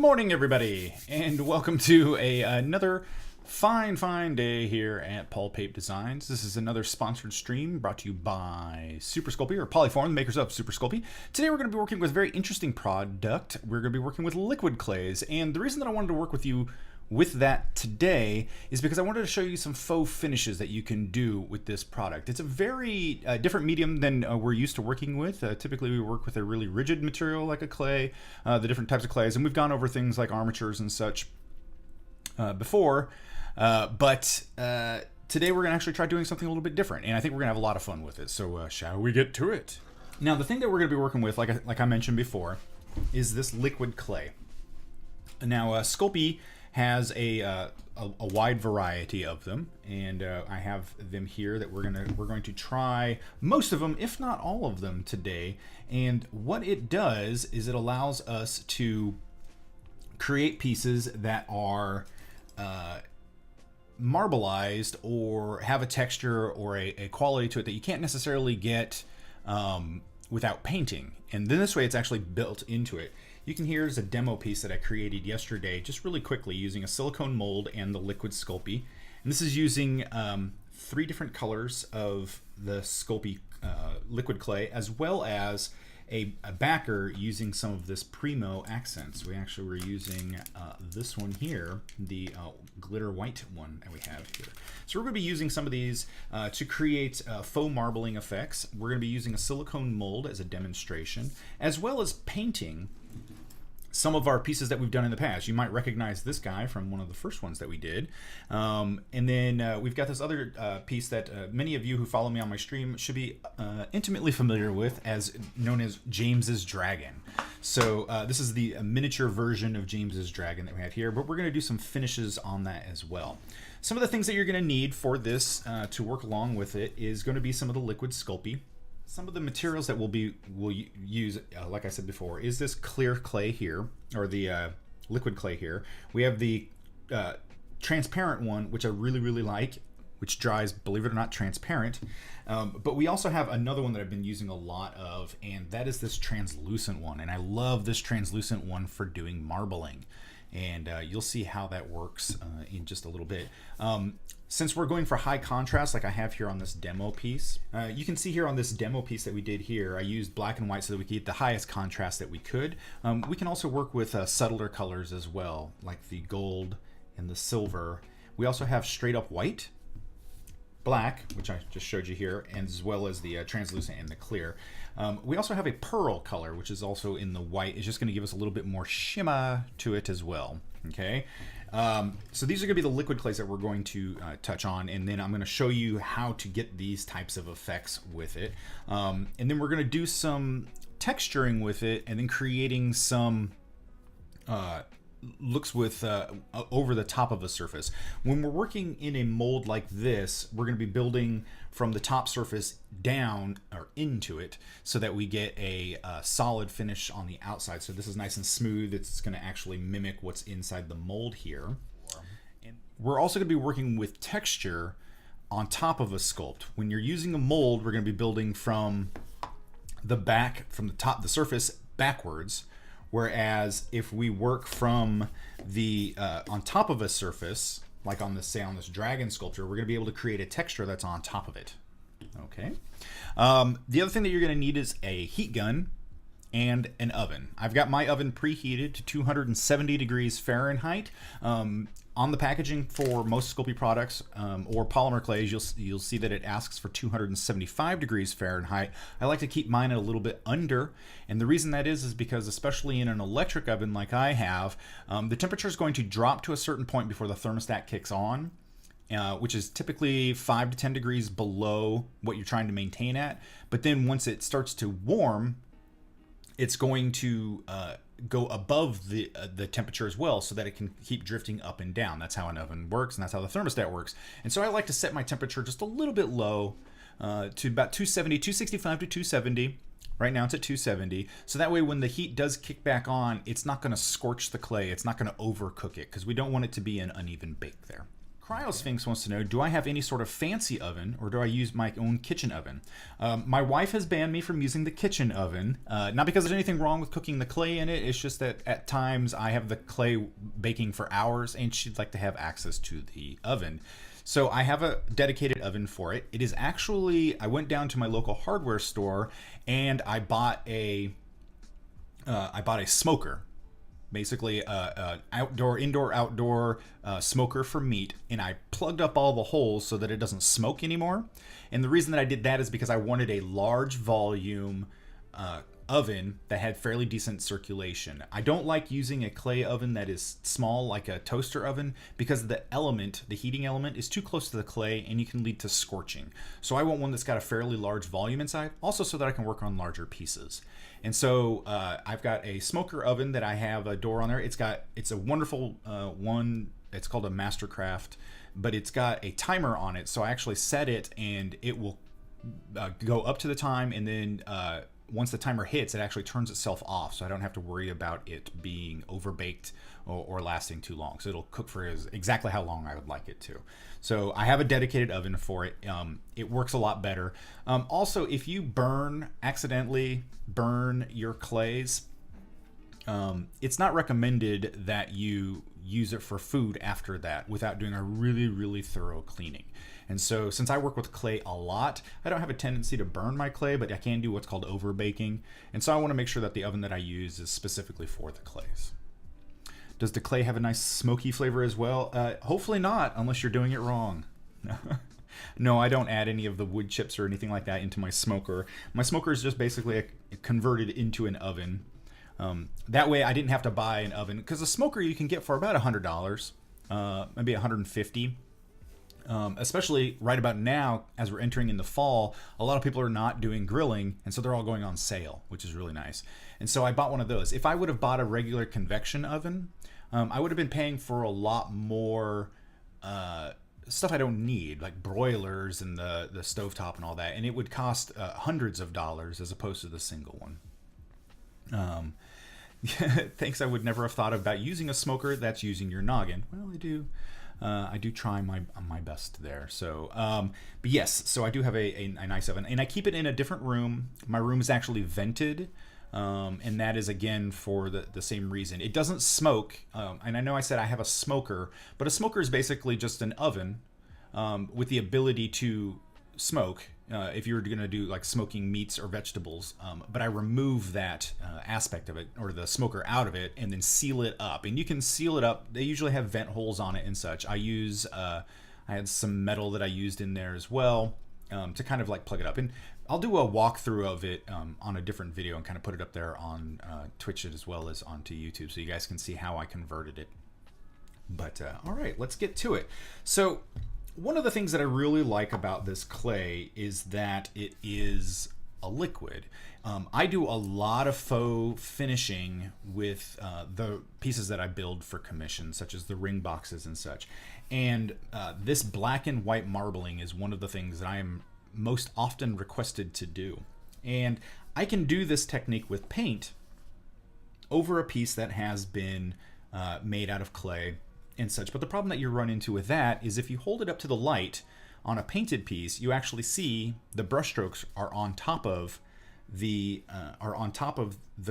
morning, everybody, and welcome to another fine day here at Pape Designs. This is another sponsored stream brought to you by Super Sculpey, or Polyform, the makers of Super Sculpey. Today we're going to be working with a very interesting product. We're going to be working with liquid clays, and the reason that I wanted to work with you with that today is because I wanted to show you some faux finishes that you can do with this product. It's a very different medium than we're used to working with. Typically we work with a really rigid material like a clay, the different types of clays, and we've gone over things like armatures and such before, but today we're gonna actually try doing something a little bit different, and I think we're gonna have a lot of fun with it. So shall we get to it? Now the thing that we're gonna be working with, like I mentioned before, is this liquid clay. Now Sculpey has a wide variety of them, and I have them here that we're going to try most of them, if not all of them, today. And what it does is it allows us to create pieces that are marbleized or have a texture or a quality to it that you can't necessarily get without painting. And then this way it's actually built into it. You can here's a demo piece that I created yesterday, just really quickly, using a silicone mold and the liquid Sculpey. And this is using 3 different colors of the Sculpey liquid clay, as well as a backer using some of this Primo accents. We actually were using this one here, the glitter white one that we have here. So we're going to be using some of these to create faux marbling effects. We're going to be using a silicone mold as a demonstration, as well as painting some of our pieces that we've done in the past. You might recognize this guy from one of the first ones that we did. And then we've got this other piece that many of you who follow me on my stream should be intimately familiar with, as known as James's Dragon. So this is the miniature version of James's Dragon that we have here, but we're gonna do some finishes on that as well. Some of the things that you're gonna need for this to work along with it is gonna be some of the liquid Sculpey. Some of the materials that we'll use, like I said before, is this clear clay here, or the liquid clay here. We have the transparent one, which I really like, which dries, believe it or not, transparent. But we also have another one that I've been using a lot of, and that is this translucent one. And I love this translucent one for doing marbling. And you'll see how that works in just a little bit. Since we're going for high contrast, like I have here on this demo piece, you can see here on this demo piece that we did here, I used black and white so that we could get the highest contrast that we could. We can also work with subtler colors as well, like the gold and the silver. We also have straight up white, black, which I just showed you here, and as well as the translucent and the clear. We also have a pearl color, which is also in the white. It's just going to give us a little bit more shimmer to it as well. Okay, so these are going to be the liquid clays that we're going to touch on, and then I'm going to show you how to get these types of effects with it. And then we're going to do some texturing with it, and then creating some looks with over the top of a surface. When we're working in a mold like this, we're going to be building from the top surface down or into it so that we get a solid finish on the outside. So this is nice and smooth. It's going to actually mimic what's inside the mold here. And we're also going to be working with texture on top of a sculpt. When you're using a mold, we're going to be building from the back, from the top, the surface backwards. Whereas if we work from the on top of a surface, like on this, say on this dragon sculpture, we're going to be able to create a texture that's on top of it. Okay. The other thing that you're going to need is a heat gun and an oven. I've got my oven preheated to 270 degrees Fahrenheit. On the packaging for most Sculpey products or polymer clays, you'll see that it asks for 275 degrees Fahrenheit. I like to keep mine at a little bit under, and the reason that is because especially in an electric oven like I have, the temperature is going to drop to a certain point before the thermostat kicks on, which is typically 5 to 10 degrees below what you're trying to maintain at. But then once it starts to warm, it's going to go above the temperature as well, so that it can keep drifting up and down. That's how an oven works, and that's how the thermostat works. And so I like to set my temperature just a little bit low, to about 270, 265 to 270. Right now it's at 270. So that way when the heat does kick back on, it's not going to scorch the clay. It's not going to overcook it, because we don't want it to be an uneven bake there. CryoSphinx wants to know, do I have any sort of fancy oven, or do I use my own kitchen oven? My wife has banned me from using the kitchen oven, not because there's anything wrong with cooking the clay in it. It's just that at times I have the clay baking for hours, and she'd like to have access to the oven. So I have a dedicated oven for it. It is actually, I went down to my local hardware store and I bought a smoker. Basically, indoor, outdoor smoker for meat, and I plugged up all the holes so that it doesn't smoke anymore. And the reason that I did that is because I wanted a large volume oven that had fairly decent circulation. I don't like using a clay oven that is small, like a toaster oven, because the heating element, is too close to the clay and you can lead to scorching. So I want one that's got a fairly large volume inside, also so that I can work on larger pieces. And so I've got a smoker oven that I have a door on there. It's a wonderful one. It's called a Mastercraft, but it's got a timer on it. So I actually set it and it will go up to the time, and then once the timer hits, it actually turns itself off, so I don't have to worry about it being overbaked or lasting too long. So it'll cook for exactly how long I would like it to. So I have a dedicated oven for it. It works a lot better. Also, if you accidentally burn your clays, it's not recommended that you use it for food after that without doing a really, really thorough cleaning. And so since I work with clay a lot, I don't have a tendency to burn my clay, but I can do what's called over baking. And so I want to make sure that the oven that I use is specifically for the clays. Does the clay have a nice smoky flavor as well? Hopefully not, unless you're doing it wrong. No, I don't add any of the wood chips or anything like that into my smoker. My smoker is just basically converted into an oven. That way I didn't have to buy an oven, because a smoker you can get for about $100, maybe $150. Especially right about now, as we're entering in the fall, a lot of people are not doing grilling, and so they're all going on sale, which is really nice. And so I bought one of those. If I would have bought a regular convection oven, I would have been paying for a lot more stuff I don't need, like broilers and the stovetop and all that, and it would cost hundreds of dollars as opposed to the single one. Thanks, I would never have thought about using a smoker. That's using your noggin. Well, I do try my best there. So, but yes, so I do have a nice oven, and I keep it in a different room. My room is actually vented, and that is again for the same reason. It doesn't smoke, and I know I said I have a smoker, but a smoker is basically just an oven with the ability to smoke. If you were going to do like smoking meats or vegetables, but I remove that aspect of it, or the smoker out of it, and then seal it up. And you can seal it up. They usually have vent holes on it and such. I had some metal that I used in there as well to kind of like plug it up. And I'll do a walkthrough of it on a different video and kind of put it up there on Twitch as well as onto YouTube, so you guys can see how I converted it. But all right, let's get to it. So one of the things that I really like about this clay is that it is a liquid. I do a lot of faux finishing with the pieces that I build for commission, such as the ring boxes and such. And this black and white marbling is one of the things that I am most often requested to do. And I can do this technique with paint over a piece that has been made out of clay and such. But the problem that you run into with that is if you hold it up to the light on a painted piece, you actually see the brushstrokes are on top of the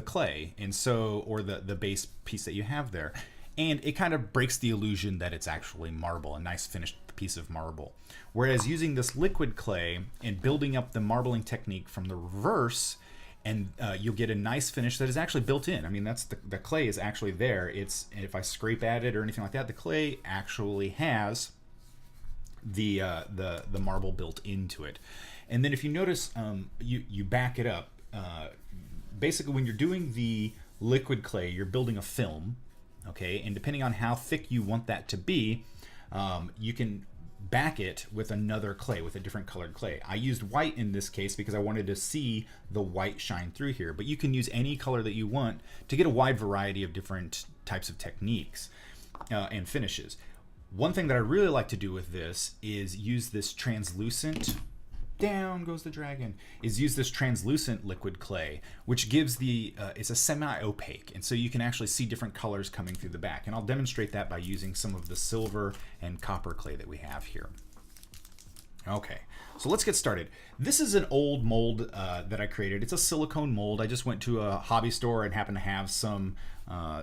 clay, and so, or the base piece that you have there, and it kind of breaks the illusion that it's actually marble, a nice finished piece of marble. Whereas using this liquid clay and building up the marbling technique from the reverse, and you'll get a nice finish that is actually built in. I mean, that's the clay is actually there. It's, if I scrape at it or anything like that, the clay actually has the marble built into it. And then if you notice, you back it up. Basically, when you're doing the liquid clay, you're building a film, okay? And depending on how thick you want that to be, you can back it with another clay, with a different colored clay. I used white in this case because I wanted to see the white shine through here, but you can use any color that you want to get a wide variety of different types of techniques and finishes. One thing that I really like to do with this is use this translucent down goes the dragon, is use this translucent liquid clay, which gives it's a semi-opaque, and so you can actually see different colors coming through the back. And I'll demonstrate that by using some of the silver and copper clay that we have here. Okay, so let's get started. This is an old mold that I created. It's a silicone mold. I just went to a hobby store and happened to have some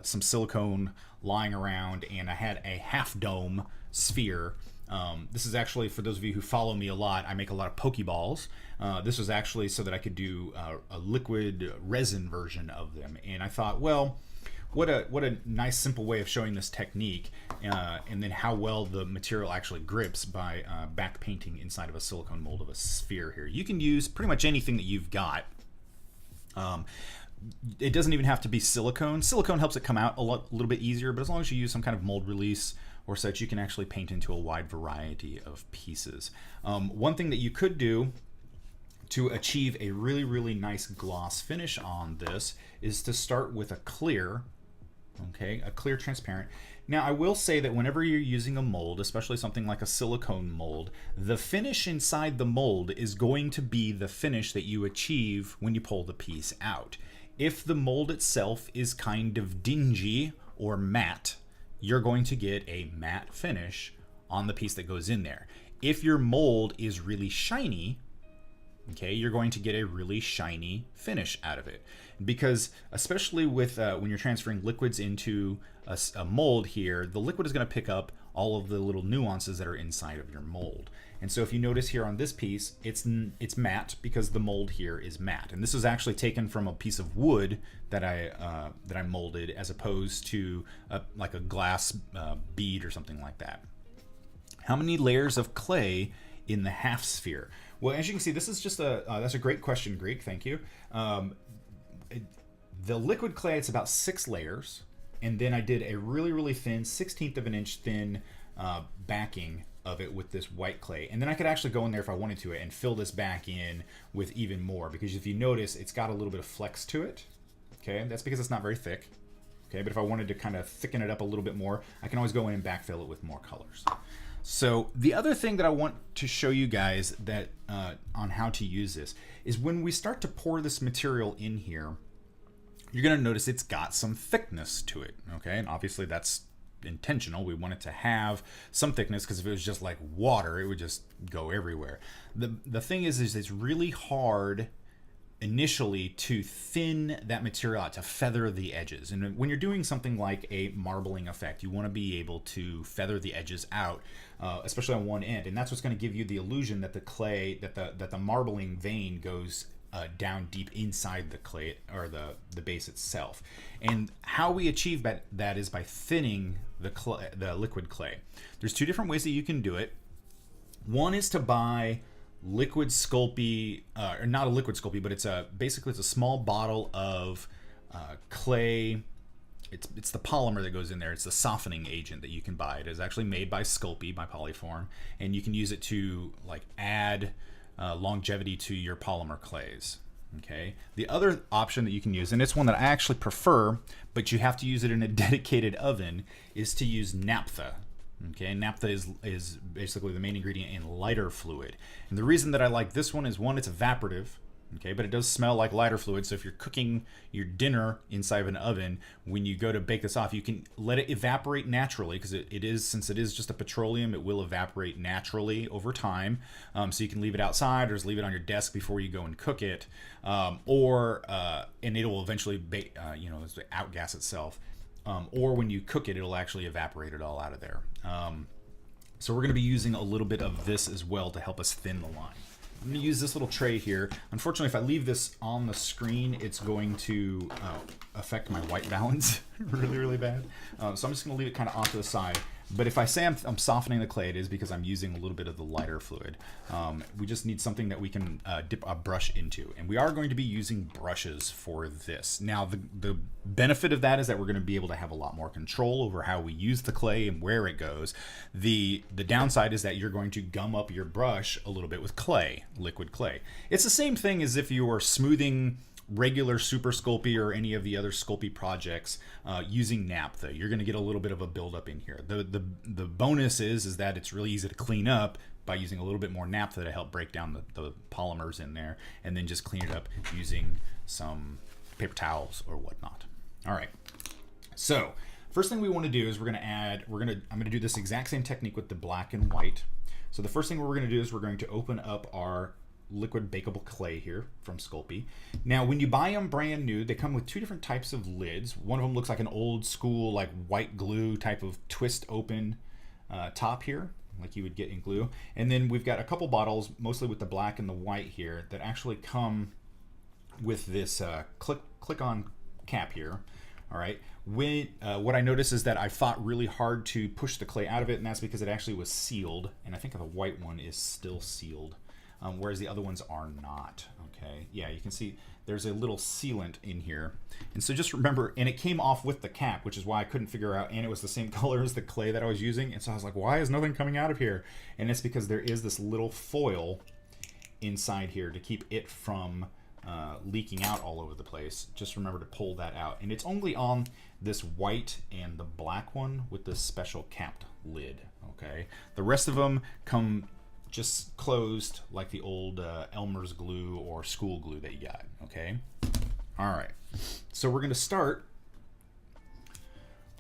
silicone lying around, and I had a half dome sphere. This is actually, for those of you who follow me a lot, I make a lot of Pokeballs. This was actually so that I could do a liquid resin version of them. And I thought, well, what a nice simple way of showing this technique, and then how well the material actually grips by back painting inside of a silicone mold of a sphere here. You can use pretty much anything that you've got. It doesn't even have to be silicone. Silicone helps it come out a little bit easier, but as long as you use some kind of mold release or such, you can actually paint into a wide variety of pieces. One thing that you could do to achieve a really, really nice gloss finish on this is to start with a clear, okay, a clear transparent. Now, I will say that whenever you're using a mold, especially something like a silicone mold, the finish inside the mold is going to be the finish that you achieve when you pull the piece out. If the mold itself is kind of dingy or matte, you're going to get a matte finish on the piece that goes in there. If your mold is really shiny, okay, you're going to get a really shiny finish out of it. Because especially with when you're transferring liquids into a mold here, the liquid is going to pick up all of the little nuances that are inside of your mold. And so if you notice here on this piece, it's matte because the mold here is matte. And this is actually taken from a piece of wood that I molded, as opposed to like a glass bead or something like that. How many layers of clay in the half sphere? Well, as you can see, this is just that's a great question, Greek. Thank you. The liquid clay, it's about 6 layers, and then I did a really, really thin 1/16 of an inch thin backing of it with this white clay. And then I could actually go in there if I wanted to and fill this back in with even more, because if you notice, it's got a little bit of flex to it. Okay, that's because it's not very thick. Okay, but if I wanted to kind of thicken it up a little bit more, I can always go in and backfill it with more colors. So the other thing that I want to show you guys that on how to use this is when we start to pour this material in here, you're going to notice it's got some thickness to it. Okay, and obviously that's intentional. We want it to have some thickness, because if it was just like water, it would just go everywhere. The thing is it's really hard initially to thin that material out, to feather the edges. And when you're doing something like a marbling effect, you want to be able to feather the edges out, especially on one end. And that's what's going to give you the illusion that the clay, that the marbling vein goes down deep inside the clay, or the base itself. And how we achieve that is by thinning the liquid clay. There's 2 different ways that you can do it. One is to buy liquid Sculpey, or not a liquid Sculpey, but basically it's a small bottle of clay. It's the polymer that goes in there. It's the softening agent that you can buy. It is actually made by Sculpey, by Polyform, and you can use it to like add longevity to your polymer clays. Okay. The other option that you can use, and it's one that I actually prefer, but you have to use it in a dedicated oven, is to use naphtha. Okay, naphtha is basically the main ingredient in lighter fluid. And the reason that I like this one is, one, it's evaporative. Okay, but it does smell like lighter fluid. So if you're cooking your dinner inside of an oven, when you go to bake this off, you can let it evaporate naturally, because since it is just a petroleum, it will evaporate naturally over time. So you can leave it outside, or just leave it on your desk before you go and cook it, and it will eventually outgas itself. Or when you cook it, it'll actually evaporate it all out of there. So we're going to be using a little bit of this as well to help us thin the line. I'm going to use this little tray here. Unfortunately, if I leave this on the screen, it's going to affect my white balance really, really bad. So I'm just going to leave it kind of off to the side. But if I say I'm softening the clay, it is because I'm using a little bit of the lighter fluid. We just need something that we can dip a brush into. And we are going to be using brushes for this. Now, the benefit of that is that we're going to be able to have a lot more control over how we use the clay and where it goes. The downside is that you're going to gum up your brush a little bit with clay, liquid clay. It's the same thing as if you were smoothing regular Super Sculpey or any of the other Sculpey projects using naphtha. You're going to get a little bit of a buildup in here. The bonus is that it's really easy to clean up by using a little bit more naphtha to help break down the polymers in there, and then just clean it up using some paper towels or whatnot. All right. So first thing we want to do is I'm going to do this exact same technique with the black and white. So the first thing we're going to do is we're going to open up our liquid bakeable clay here from Sculpey. Now, when you buy them brand new, they come with two different types of lids. One of them looks like an old school, like white glue type of twist open top here, like you would get in glue. And then we've got a couple bottles, mostly with the black and the white here, that actually come with this click on cap here. All right. What I noticed is that I fought really hard to push the clay out of it, and that's because it actually was sealed. And I think the white one is still sealed, whereas the other ones are not. Okay. Yeah, you can see there's a little sealant in here. And so just remember, and it came off with the cap, which is why I couldn't figure out, and it was the same color as the clay that I was using. And so I was like, why is nothing coming out of here? And it's because there is this little foil inside here to keep it from leaking out all over the place. Just remember to pull that out. And it's only on this white and the black one with this special capped lid. Okay. The rest of them come just closed like the old Elmer's glue or school glue that you got. Okay. All right. So we're going to start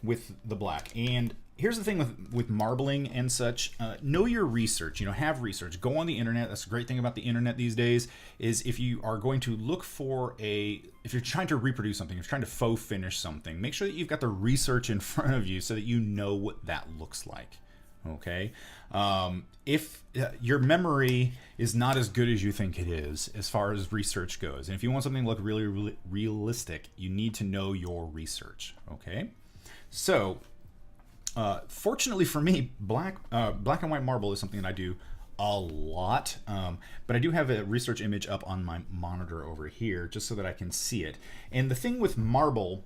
with the black. And here's the thing with marbling and such, know your research, have research, go on the internet. That's the great thing about the internet these days, is if you are going to look for if you're trying to reproduce something, if you're trying to faux finish something, make sure that you've got the research in front of you so that you know what that looks like. Okay. If your memory is not as good as you think it is, as far as research goes, and if you want something to look really, really realistic, you need to know your research. Okay. So, fortunately for me, black and white marble is something that I do a lot, but I do have a research image up on my monitor over here just so that I can see it. And the thing with marble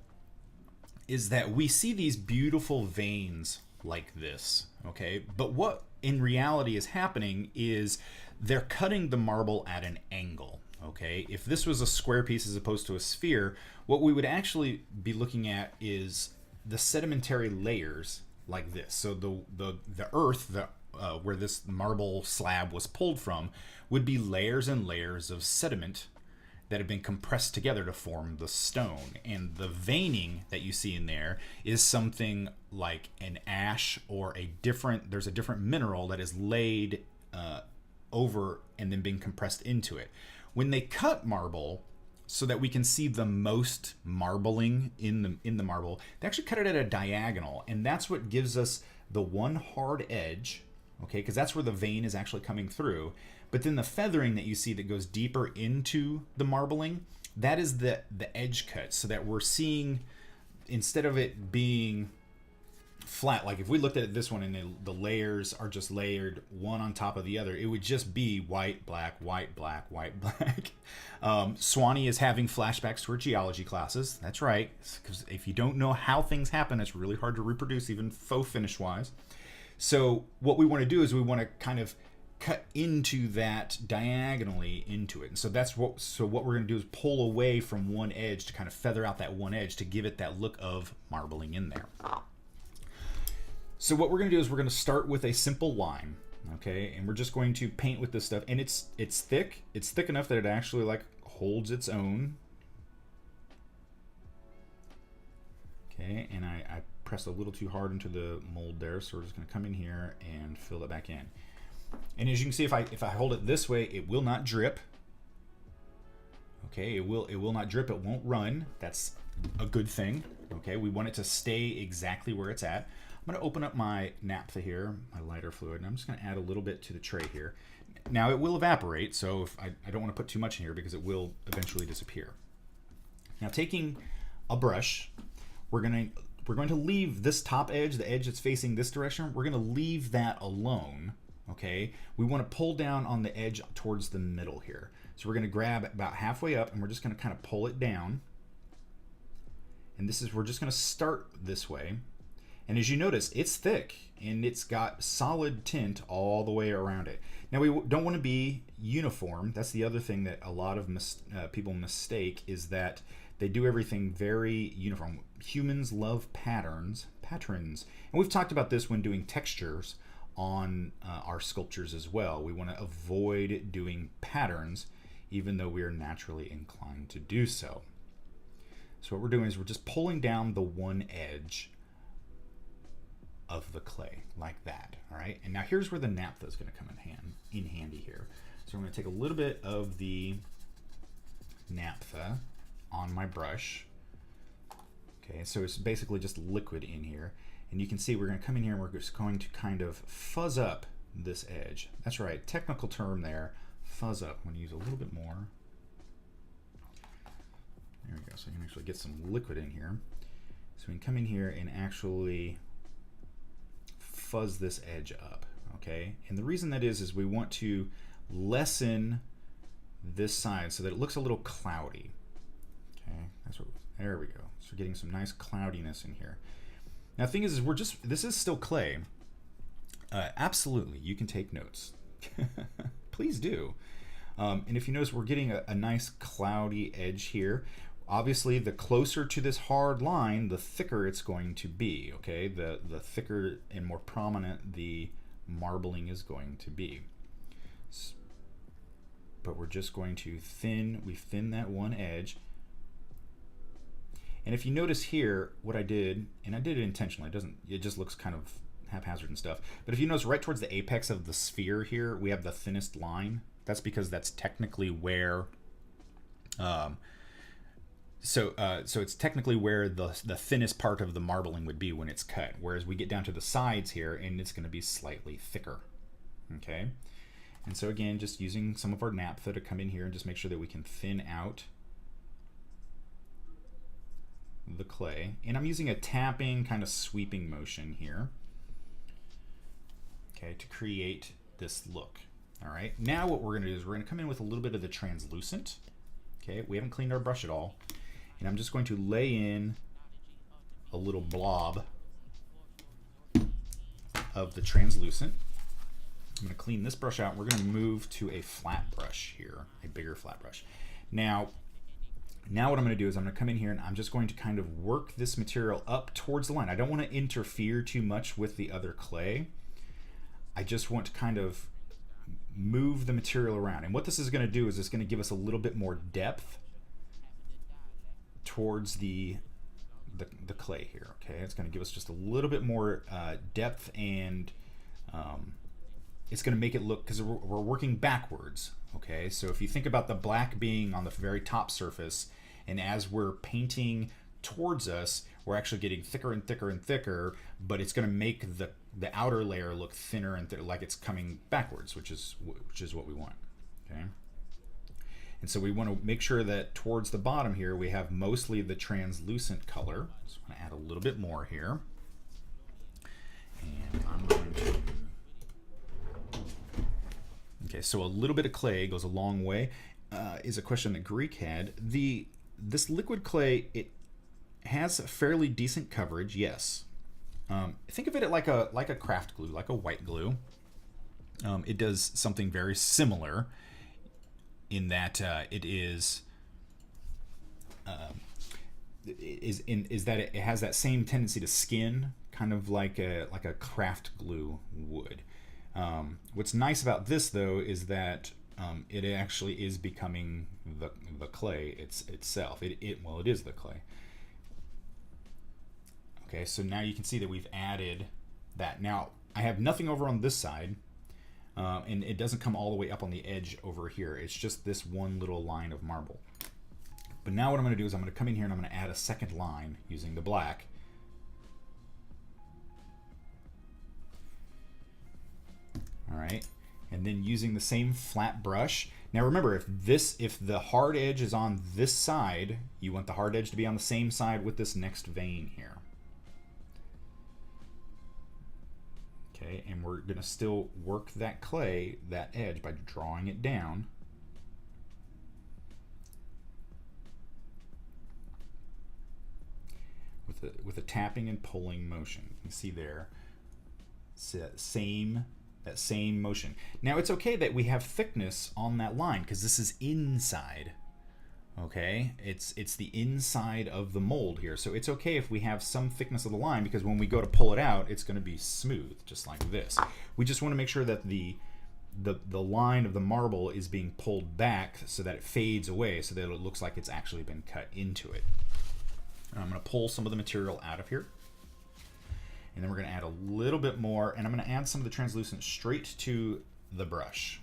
is that we see these beautiful veins like this, okay? But what in reality is happening is they're cutting the marble at an angle, okay? If this was a square piece as opposed to a sphere, what we would actually be looking at is the sedimentary layers like this. So the earth, where this marble slab was pulled from, would be layers and layers of sediment that have been compressed together to form the stone. And the veining that you see in there is something like an ash or there's a different mineral that is laid over and then being compressed into it. When they cut marble so that we can see the most marbling in the marble, they actually cut it at a diagonal, and that's what gives us the one hard edge, okay, because that's where the vein is actually coming through. But then the feathering that you see that goes deeper into the marbling, that is the edge cut, so that we're seeing, instead of it being flat, like if we looked at this one and the layers are just layered one on top of the other, it would just be white, black, white, black, white, black. Swanee is having flashbacks to her geology classes. That's right, because if you don't know how things happen, it's really hard to reproduce, even faux finish wise. So what we want to do is we want to kind of cut into that diagonally into it. And so what we're going to do is pull away from one edge to kind of feather out that one edge to give it that look of marbling in there. So what we're going to do is we're going to start with a simple line, okay? And we're just going to paint with this stuff. And it's thick. It's thick enough that it actually like holds its own. Okay, and I pressed a little too hard into the mold there, so we're just going to come in here and fill it back in. And as you can see, if I hold it this way, it will not drip. Okay, it will not drip. It won't run. That's a good thing. Okay, we want it to stay exactly where it's at. I'm going to open up my naphtha here, my lighter fluid, and I'm just going to add a little bit to the tray here. Now it will evaporate, so if I don't want to put too much in here because it will eventually disappear. Now taking a brush, we're going to leave this top edge, the edge that's facing this direction, we're going to leave that alone. Okay, we want to pull down on the edge towards the middle here. So we're going to grab about halfway up and we're just going to kind of pull it down. And we're just going to start this way. And as you notice, it's thick and it's got solid tint all the way around it. Now we don't want to be uniform. That's the other thing that a lot of people mistake, is that they do everything very uniform. Humans love patterns. And we've talked about this when doing textures on our sculptures as well. We want to avoid doing patterns, even though we are naturally inclined to do so. So what we're doing is we're just pulling down the one edge of the clay like that. All right, and now here's where the naphtha is going to come in handy here. So I'm going to take a little bit of the naphtha on my brush. Okay, so it's basically just liquid in here, and you can see we're going to come in here and we're just going to kind of fuzz up this edge. That's right, technical term there, fuzz up. I'm going to use a little bit more. There we go, so you can actually get some liquid in here. So we can come in here and actually fuzz this edge up, okay? And the reason that is we want to lessen this side so that it looks a little cloudy. Okay, there we go. So we're getting some nice cloudiness in here. Now the thing is this is still clay. Absolutely, you can take notes. Please do. And if you notice, we're getting a nice cloudy edge here. Obviously, the closer to this hard line, the thicker it's going to be, okay? The thicker and more prominent the marbling is going to be. But we're just going to thin that one edge. And if you notice here, what I did, and I did it intentionally, it just looks kind of haphazard and stuff. But if you notice right towards the apex of the sphere here, we have the thinnest line. That's because that's technically where, so it's technically where the thinnest part of the marbling would be when it's cut. Whereas we get down to the sides here, and it's going to be slightly thicker. Okay, and so again, just using some of our naphtha to come in here and just make sure that we can thin out the clay. And I'm using a tapping kind of sweeping motion here, okay, to create this look. All right, now what we're going to do is we're going to come in with a little bit of the translucent. Okay, we haven't cleaned our brush at all. And I'm just going to lay in a little blob of the translucent. I'm going to clean this brush out. We're going to move to a flat brush here, a bigger flat brush. Now what I'm going to do is I'm going to come in here and I'm just going to kind of work this material up towards the line. I don't want to interfere too much with the other clay. I just want to kind of move the material around. And what this is going to do is it's going to give us a little bit more depth towards the clay here. Okay, it's going to give us just a little bit more depth, and it's going to make it look, because we're working backwards. Okay, so if you think about the black being on the very top surface, and as we're painting towards us, we're actually getting thicker and thicker and thicker, but it's going to make the outer layer look thinner and like it's coming backwards, which is what we want. Okay, and so we want to make sure that towards the bottom here we have mostly the translucent color. So I'm going to add a little bit more here, and I'm going to. Okay, so a little bit of clay goes a long way. Is a question that Greek had. This liquid clay, it has a fairly decent coverage, yes. Think of it like a craft glue, like a white glue. It does something very similar in that it has that same tendency to skin, kind of like a craft glue would. What's nice about this though is that it actually is becoming the clay itself. It is the clay. Okay, so now you can see that we've added that. Now I have nothing over on this side, and it doesn't come all the way up on the edge over here. It's just this one little line of marble. But now what I'm going to do is I'm going to come in here and I'm going to add a second line using the black. All right, and then using the same flat brush. Now remember, if the hard edge is on this side, you want the hard edge to be on the same side with this next vein here. Okay, and we're going to still work that clay, that edge, by drawing it down. With with a tapping and pulling motion. You can see there, it's that same motion. Now it's okay that we have thickness on that line because this is inside. Okay, it's the inside of the mold here, so it's okay if we have some thickness of the line, because when we go to pull it out, it's going to be smooth, just like this. We just want to make sure that the line of the marble is being pulled back so that it fades away, so that it looks like it's actually been cut into it. And I'm going to pull some of the material out of here, and then we're going to add a little bit more, and I'm going to add some of the translucent straight to the brush.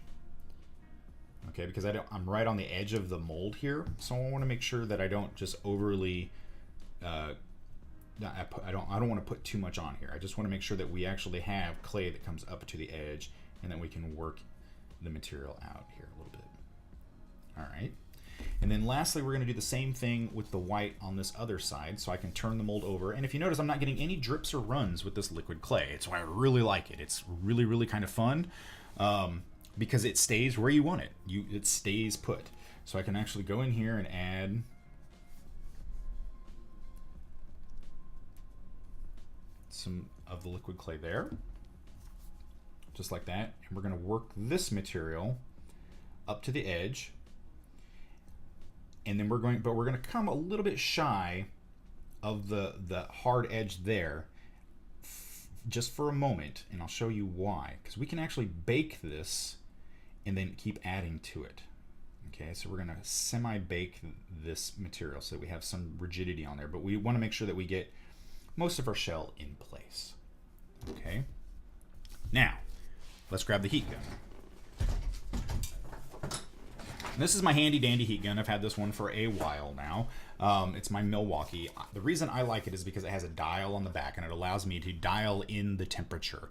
Okay, because I'm right on the edge of the mold here, so I want to make sure that I don't just overly, I don't want to put too much on here. I just want to make sure that we actually have clay that comes up to the edge, and then we can work the material out here a little bit. All right, and then lastly, we're going to do the same thing with the white on this other side, so I can turn the mold over. And if you notice, I'm not getting any drips or runs with this liquid clay. It's why I really like it. It's really, really kind of fun. Because it stays where you want it. It stays put. So I can actually go in here and add some of the liquid clay there, just like that. And we're going to work this material up to the edge, and then we're going to come a little bit shy of the hard edge there, just for a moment, and I'll show you why. Because we can actually bake this and then keep adding to it. Okay, so we're going to semi-bake this material so that we have some rigidity on there, but we want to make sure that we get most of our shell in place. Okay, now let's grab the heat gun. And this is my handy dandy heat gun. I've had this one for a while now. It's my Milwaukee. The reason I like it is because it has a dial on the back, and it allows me to dial in the temperature.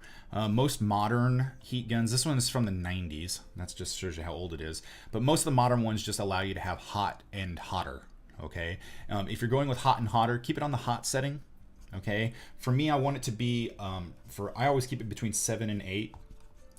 Most modern heat guns, this one is from the 90s. That just shows you how old it is. But most of the modern ones just allow you to have hot and hotter. Okay. If you're going with hot and hotter, keep it on the hot setting. Okay. For me, I want it to be I always keep it between 7 and 8.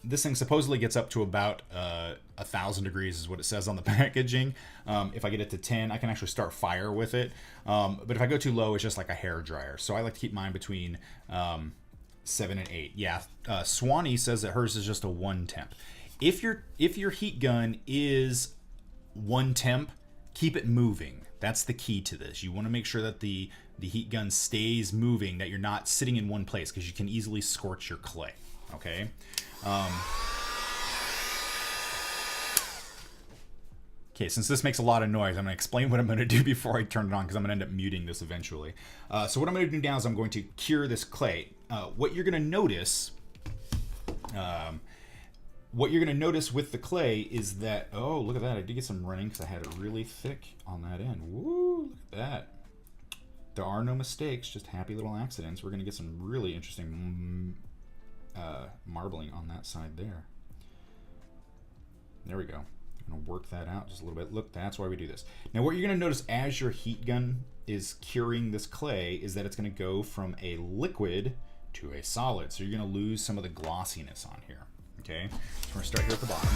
This thing supposedly gets up to about 1,000 degrees is what it says on the packaging. If I get it to 10, I can actually start fire with it. But if I go too low, it's just like a hair dryer. So I like to keep mine between 7 and 8. Yeah, Swanee says that hers is just a 1 temp. If your heat gun is 1 temp, keep it moving. That's the key to this. You want to make sure that the heat gun stays moving, that you're not sitting in one place, because you can easily scorch your clay. Okay. Okay, since this makes a lot of noise, I'm going to explain what I'm going to do before I turn it on, because I'm going to end up muting this eventually. So what I'm going to do now is I'm going to cure this clay. What you're going to notice with the clay is that, oh, look at that. I did get some running because I had it really thick on that end. Woo, look at that. There are no mistakes, just happy little accidents. We're going to get some really interesting marbling on that side there. There we go. I'm going to work that out just a little bit. Look, that's why we do this. Now what you're going to notice as your heat gun is curing this clay is that it's going to go from a liquid to a solid. So you're going to lose some of the glossiness on here. Okay, so we're going to start here at the bottom.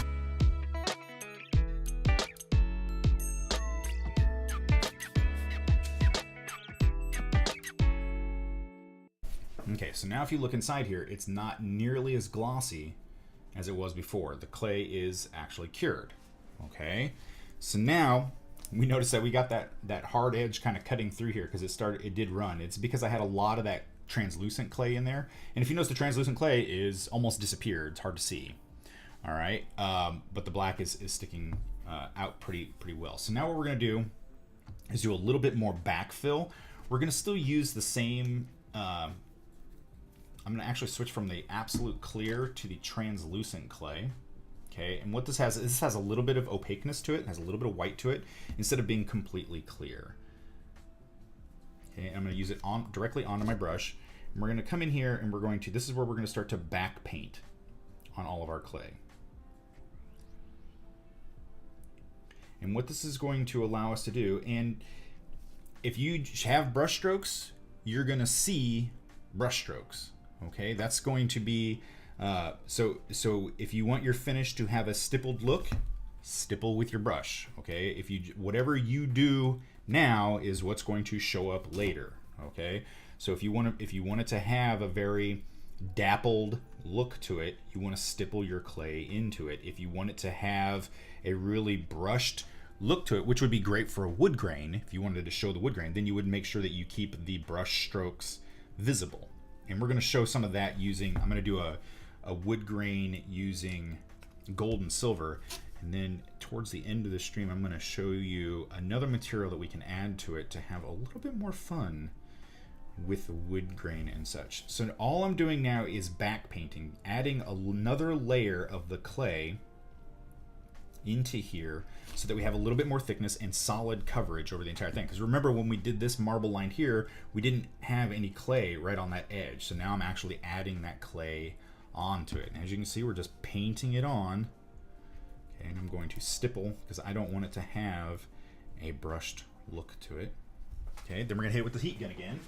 Okay, so now if you look inside here, it's not nearly as glossy as it was before. The clay is actually cured. Okay, so now we notice that we got that hard edge kind of cutting through here because it did run. It's because I had a lot of that translucent clay in there. And if you notice, the translucent clay is almost disappeared. It's hard to see. All right, but the black is sticking out pretty well. So now what we're going to do is do a little bit more backfill. We're going to still use the same. I'm going to actually switch from the absolute clear to the translucent clay. Okay, and what this has a little bit of opaqueness to it. It has a little bit of white to it instead of being completely clear. Okay, I'm going to use it directly onto my brush. And we're going to come in here and this is where we're going to start to back paint on all of our clay. And what this is going to allow us to do, and if you have brush strokes, you're going to see brush strokes. Okay, that's going to be, so if you want your finish to have a stippled look, stipple with your brush. Okay, whatever you do now is what's going to show up later. Okay, So if you want it to have a very dappled look to it, you want to stipple your clay into it. If you want it to have a really brushed look to it, which would be great for a wood grain, if you wanted to show the wood grain, then you would make sure that you keep the brush strokes visible. And we're going to show some of that using, I'm going to do a wood grain using gold and silver. And then towards the end of the stream, I'm going to show you another material that we can add to it to have a little bit more fun with the wood grain and such. So all I'm doing now is back painting, adding another layer of the clay into here so that we have a little bit more thickness and solid coverage over the entire thing. Because remember, when we did this marble line here, we didn't have any clay right on that edge. So now I'm actually adding that clay onto it. And as you can see, we're just painting it on. Okay, and I'm going to stipple because I don't want it to have a brushed look to it. Okay, then we're gonna hit it with the heat gun again.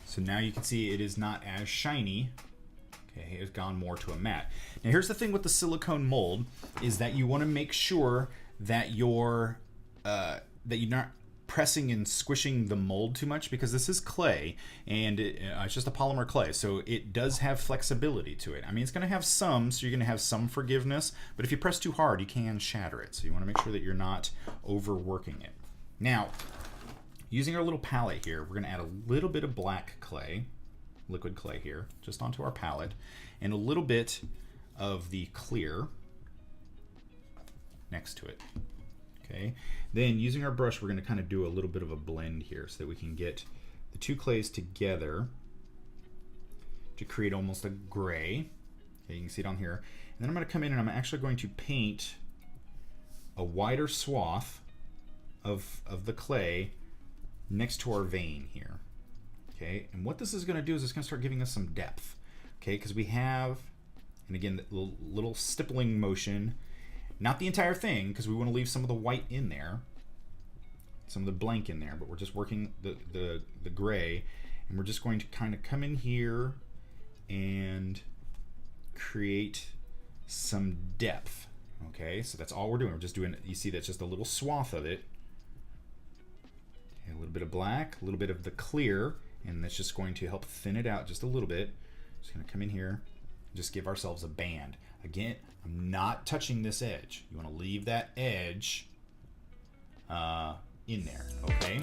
So now you can see it is not as shiny. Okay, it's gone more to a matte. Now here's the thing with the silicone mold is that you want to make sure that you're not pressing and squishing the mold too much, because this is clay and it's just a polymer clay, so it does have flexibility to it. I mean, it's going to have some, so you're going to have some forgiveness, but if you press too hard, you can shatter it. So you want to make sure that you're not overworking it. Now, using our little palette here, we're going to add a little bit of black clay, liquid clay here, just onto our palette, and a little bit of the clear next to it. Okay, then using our brush, we're going to kind of do a little bit of a blend here so that we can get the two clays together to create almost a gray. Okay, you can see it on here. And then I'm going to come in and I'm actually going to paint a wider swath of the clay next to our vein here. Okay, and what this is going to do is it's going to start giving us some depth. Okay, because we have, and again, the little stippling motion. Not the entire thing, because we want to leave some of the white in there, some of the blank in there, but we're just working the gray, and we're just going to kind of come in here and create some depth. Okay, so that's all we're doing. We're just doing, you see that's just a little swath of it. Okay, a little bit of black, a little bit of the clear, and that's just going to help thin it out just a little bit. Just going to come in here, just give ourselves a band. Again, I'm not touching this edge. You want to leave that edge in there, okay?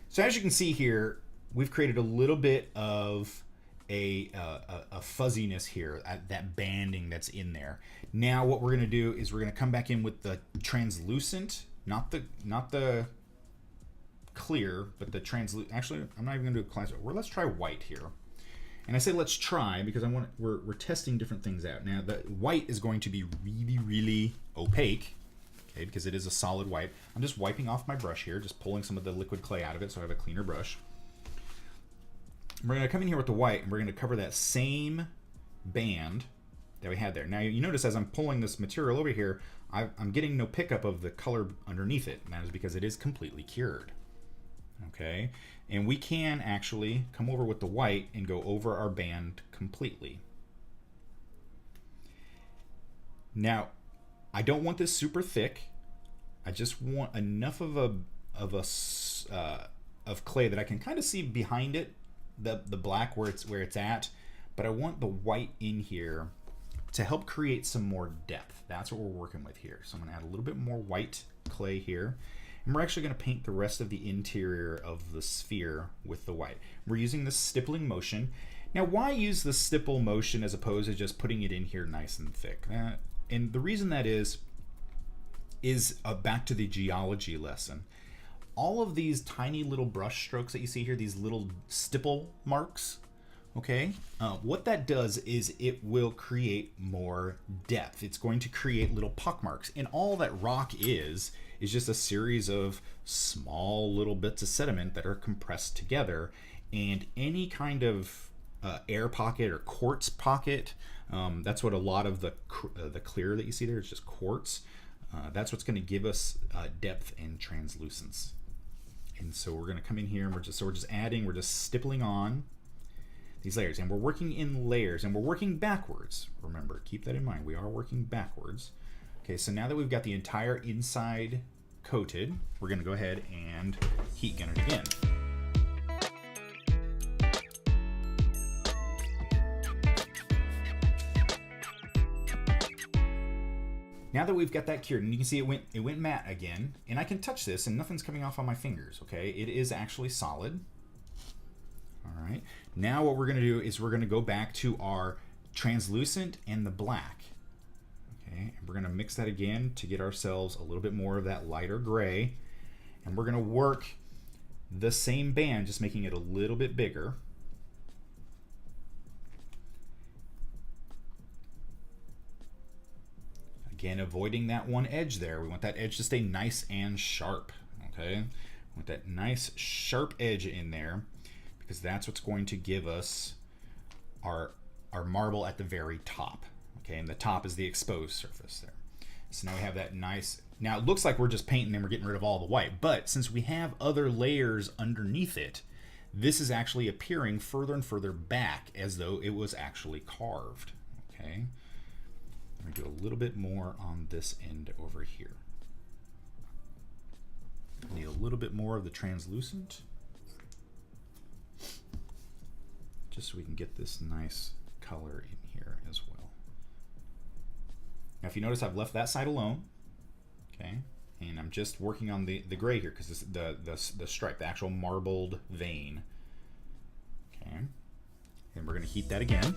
So as you can see here, we've created a little bit of a fuzziness here, that banding that's in there. Now what we're going to do is we're going to come back in with the translucent, not the clear, but the translucent. Actually, I'm not even going to do a class. Well, let's try white here. And I say let's try because we're testing different things out. Now the white is going to be really, really opaque, okay, because it is a solid white. I'm just wiping off my brush here, just pulling some of the liquid clay out of it so I have a cleaner brush. We're going to come in here with the white and we're going to cover that same band that we had there. Now you notice as I'm pulling this material over here, I'm getting no pickup of the color underneath it, and that is because it is completely cured. Okay, and we can actually come over with the white and go over our band completely. Now, I don't want this super thick. I just want enough of clay that I can kind of see behind it, the black where it's at, but I want the white in here to help create some more depth. That's what we're working with here. So I'm going to add a little bit more white clay here. And we're actually going to paint the rest of the interior of the sphere with the white. We're using the stippling motion. Now, why use the stipple motion as opposed to just putting it in here nice and thick? And the reason that is back to the geology lesson. All of these tiny little brush strokes that you see here, these little stipple marks, okay, what that does is it will create more depth. It's going to create little pock marks. And all that rock is just a series of small little bits of sediment that are compressed together. And any kind of air pocket or quartz pocket, that's what a lot of the clear that you see there is just quartz. That's what's going to give us depth and translucence. And so we're going to come in here and we're just adding, we're just stippling on these layers, and we're working in layers, and we're working backwards. Remember, keep that in mind. We are working backwards. Okay, so now that we've got the entire inside coated, we're going to go ahead and heat gun it again. Now that we've got that cured, and you can see it went matte again, and I can touch this and nothing's coming off on my fingers, okay? It is actually solid. All right, now what we're gonna do is we're gonna go back to our translucent and the black. Okay, and we're gonna mix that again to get ourselves a little bit more of that lighter gray. And we're gonna work the same band, just making it a little bit bigger. Again, avoiding that one edge there. We want that edge to stay nice and sharp, okay? We want that nice sharp edge in there because that's what's going to give us our marble at the very top, okay? And the top is the exposed surface there. So now we have that nice, now it looks like we're just painting and we're getting rid of all the white, but since we have other layers underneath it, this is actually appearing further and further back as though it was actually carved, okay? I'm going to do a little bit more on this end over here. I need a little bit more of the translucent, just so we can get this nice color in here as well. Now if you notice, I've left that side alone, okay, and I'm just working on the gray here because this the stripe, the actual marbled vein, okay, and we're going to heat that again.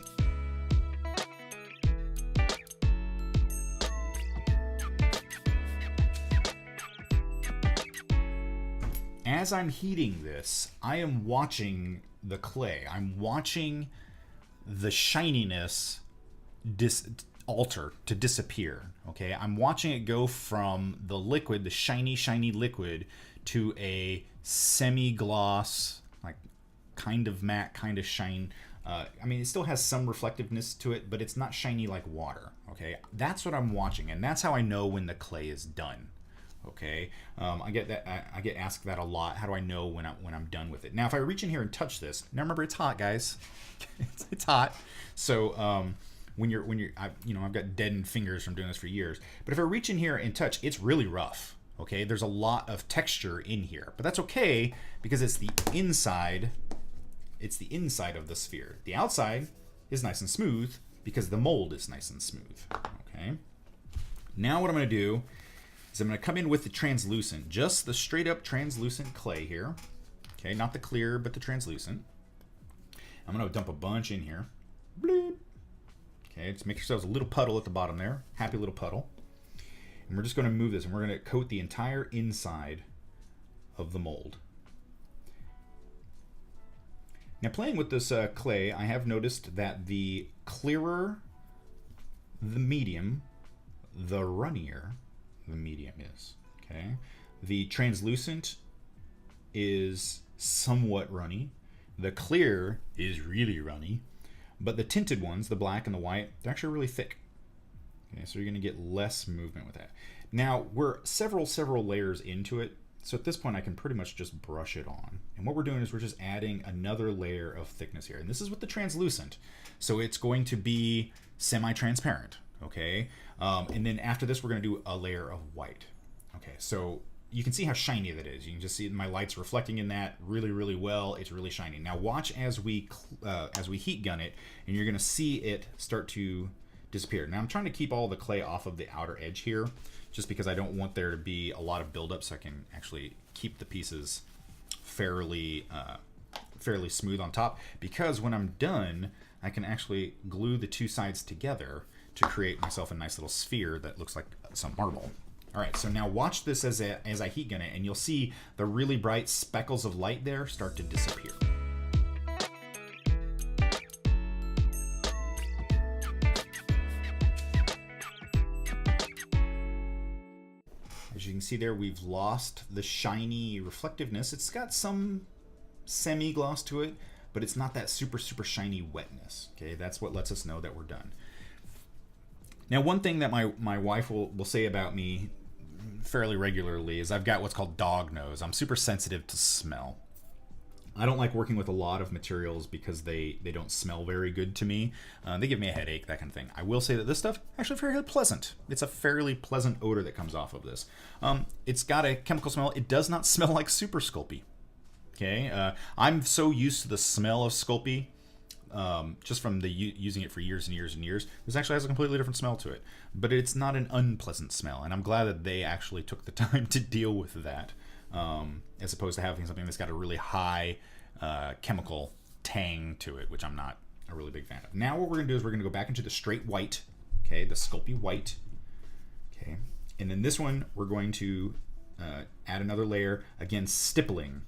As I'm heating this, I am watching the clay. I'm watching the shininess alter, to disappear, okay? I'm watching it go from the liquid, the shiny liquid, to a semi-gloss, like kind of matte, kind of shine. I mean, it still has some reflectiveness to it, but it's not shiny like water, okay? That's what I'm watching, and that's how I know when the clay is done. Okay, I get asked that a lot. How do I know when I'm done with it? Now, if I reach in here and touch this, now remember it's hot, guys. it's hot. So I've got deadened fingers from doing this for years. But if I reach in here and touch, it's really rough. Okay, there's a lot of texture in here, but that's okay because it's the inside. It's the inside of the sphere. The outside is nice and smooth because the mold is nice and smooth. Okay. Now what I'm going to do is I'm going to come in with the translucent, just the straight up translucent clay here. Okay, not the clear, but the translucent. I'm going to dump a bunch in here. Bleep. Okay, just make yourselves a little puddle at the bottom there. Happy little puddle. And we're just going to move this, and we're going to coat the entire inside of the mold. Now, playing with this clay, I have noticed that the clearer the medium, the runnier the medium is, okay? The translucent is somewhat runny. The clear is really runny. But the tinted ones, the black and the white, they're actually really thick. Okay, so you're gonna get less movement with that. Now, we're several layers into it, so at this point I can pretty much just brush it on. And what we're doing is we're just adding another layer of thickness here. And this is with the translucent. So it's going to be semi-transparent, okay? And then after this, we're gonna do a layer of white. Okay, so you can see how shiny that is. You can just see my light's reflecting in that really well. It's really shiny. Now watch as we heat gun it, and you're gonna see it start to disappear. Now I'm trying to keep all the clay off of the outer edge here, just because I don't want there to be a lot of buildup, so I can actually keep the pieces fairly smooth on top. Because when I'm done, I can actually glue the two sides together to create myself a nice little sphere that looks like some marble. All right, so now watch this as I heat gun it, and you'll see the really bright speckles of light there start to disappear. As you can see there, we've lost the shiny reflectiveness. It's got some semi-gloss to it, but it's not that super shiny wetness. Okay, that's what lets us know that we're done. Now, one thing that my wife will say about me fairly regularly is I've got what's called dog nose. I'm super sensitive to smell. I don't like working with a lot of materials because they don't smell very good to me. They give me a headache, that kind of thing. I will say that this stuff actually fairly pleasant. It's a fairly pleasant odor that comes off of this. It's got a chemical smell. It does not smell like Super Sculpey. Okay, I'm so used to the smell of Sculpey, just from using it for years and years and years. This actually has a completely different smell to it, but it's not an unpleasant smell, and I'm glad that they actually took the time to deal with that. As opposed to having something that's got a really high chemical tang to it, which I'm not a really big fan of. Now what we're going to do is we're going to go back into the straight white, okay, the Sculpey white, okay, and then this one we're going to add another layer, again stippling.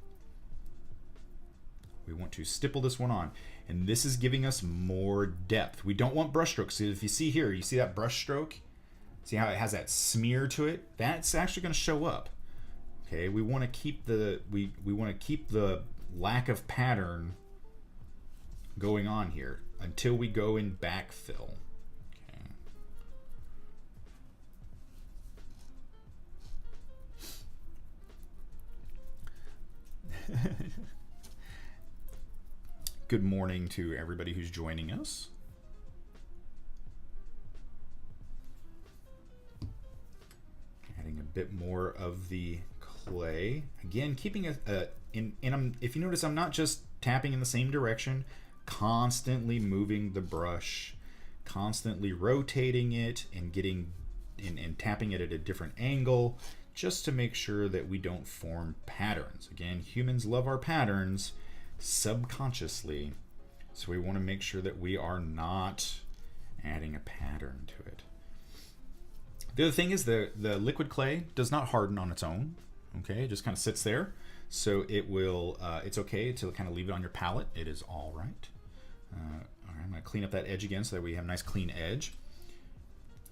We want to stipple this one on, and this is giving us more depth. We don't want brush strokes. So if you see here, you see that brush stroke? See how it has that smear to it? That's actually going to show up. Okay, we want to keep the we want to keep the lack of pattern going on here until we go in backfill. Okay. Good morning to everybody who's joining us. Adding a bit more of the clay. Again, keeping if you notice, I'm not just tapping in the same direction, constantly moving the brush, constantly rotating it and getting and tapping it at a different angle, just to make sure that we don't form patterns. Again, humans love our patterns subconsciously, so we want to make sure that we are not adding a pattern to it. The other thing is the liquid clay does not harden on its own. Okay, it just kind of sits there, so it will. It's okay to kind of leave it on your palette. It is all right. All right, I'm going to clean up that edge again so that we have a nice clean edge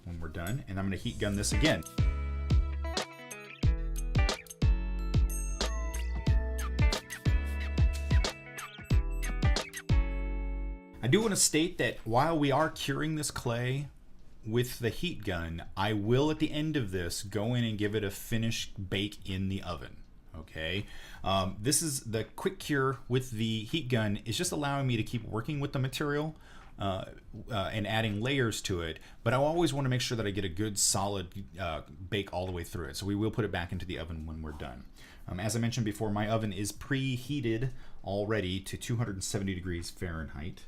when we're done, and I'm going to heat gun this again. I do want to state that while we are curing this clay with the heat gun, I will at the end of this go in and give it a finished bake in the oven. Okay, this is the quick cure with the heat gun is just allowing me to keep working with the material and adding layers to it, but I always want to make sure that I get a good solid bake all the way through it. So we will put it back into the oven when we're done. As I mentioned before, my oven is preheated already to 270 degrees Fahrenheit.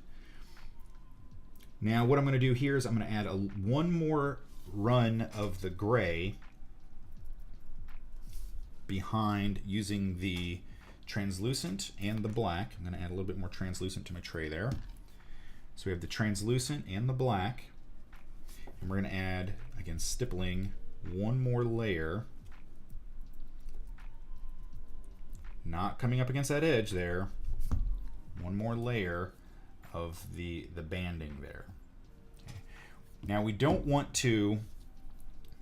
Now what I'm going to do here is I'm going to add one more run of the gray behind using the translucent and the black. I'm going to add a little bit more translucent to my tray there. So we have the translucent and the black. And we're going to add, again, stippling, one more layer. Not coming up against that edge there. One more layer of the banding there. Okay. Now we don't want to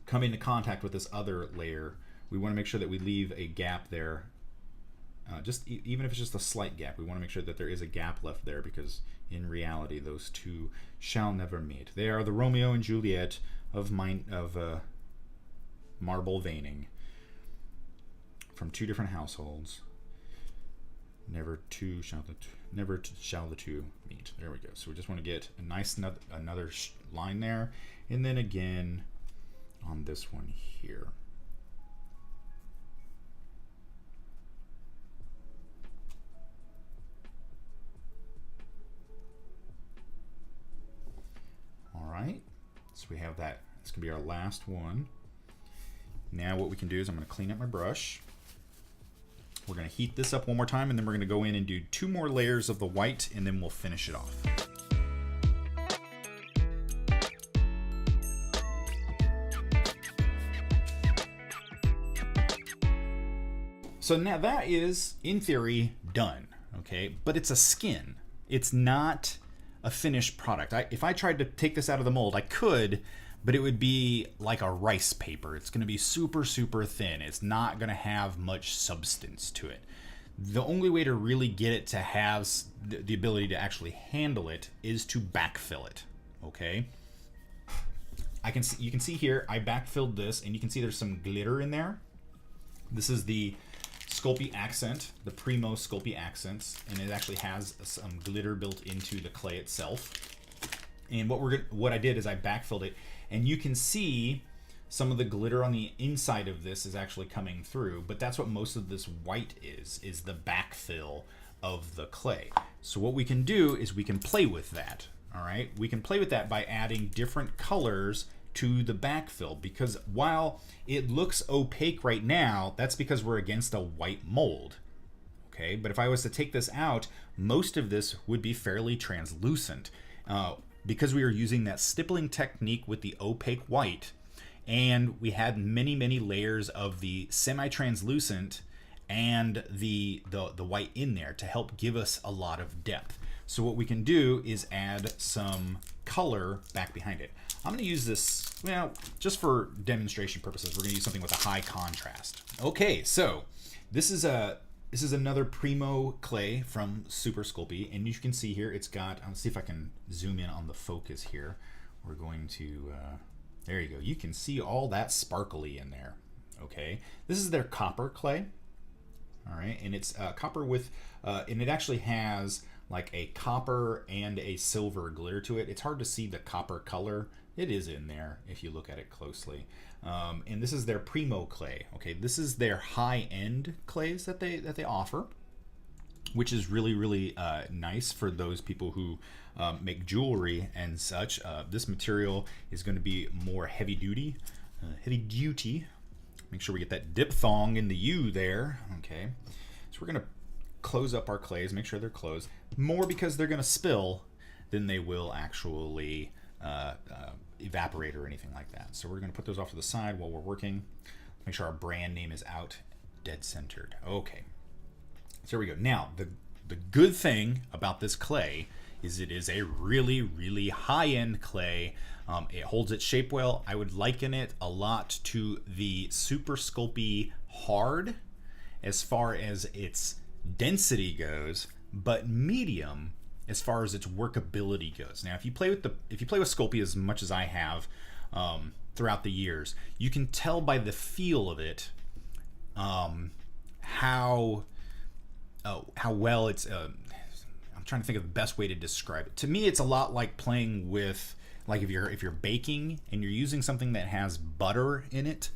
come into contact with this other layer. We want to make sure that we leave a gap there, even if it's just a slight gap. We want to make sure that there is a gap left there, because in reality those two shall never meet. They are the Romeo and Juliet of marble veining from two different households. Never shall the two meet. There we go. So we just want to get a nice another line there, and then again on this one here. All right, so we have that. This could be our last one. Now what we can do is I'm going to clean up my brush. We're going to heat this up one more time, and then we're going to go in and do two more layers of the white, and then we'll finish it off. So now that is, in theory, done, okay? But it's a skin. It's not a finished product. If I tried to take this out of the mold, I could, but it would be like a rice paper. It's going to be super, super thin. It's not going to have much substance to it. The only way to really get it to have the ability to actually handle it is to backfill it, okay? you can see here, I backfilled this, and you can see there's some glitter in there. This is the Sculpey accent, the Primo Sculpey accents, and it actually has some glitter built into the clay itself. And what I did is I backfilled it, and you can see some of the glitter on the inside of this is actually coming through, but that's what most of this white is the backfill of the clay. So what we can do is we can play with that. All right, we can play with that by adding different colors to the backfill, because while it looks opaque right now, that's because we're against a white mold. Okay, but if I was to take this out, most of this would be fairly translucent. Because we are using that stippling technique with the opaque white, and we had many layers of the semi-translucent and the white in there to help give us a lot of depth. So what we can do is add some color back behind it. I'm going to use this, well, just for demonstration purposes. We're going to use something with a high contrast. Okay, so this is another Primo clay from Super Sculpey, and you can see here it's got, I'll see if I can zoom in on the focus here. We're going to, there you go. You can see all that sparkly in there. Okay, this is their copper clay. All right, and it's copper with, and it actually has like a copper and a silver glitter to it. It's hard to see the copper color. It is in there if you look at it closely. And this is their Primo clay. Okay, this is their high-end clays that they offer, which is really nice for those people who make jewelry and such. This material is going to be more heavy duty. Make sure we get that diphthong in the U there. Okay, so we're going to close up our clays, make sure they're closed, more because they're going to spill than they will actually evaporate or anything like that. So we're going to put those off to the side while we're working. Make sure our brand name is out, dead centered. Okay, so here we go. Now the good thing about this clay is it is a really high-end clay. It holds its shape well. I would liken it a lot to the Super Sculpey Hard as far as its density goes, but medium as far as its workability goes. Now, if you play with Sculpey as much as I have throughout the years, you can tell by the feel of it how well it's. I'm trying to think of the best way to describe it. To me, it's a lot like playing with, like if you're baking and you're using something that has butter in it.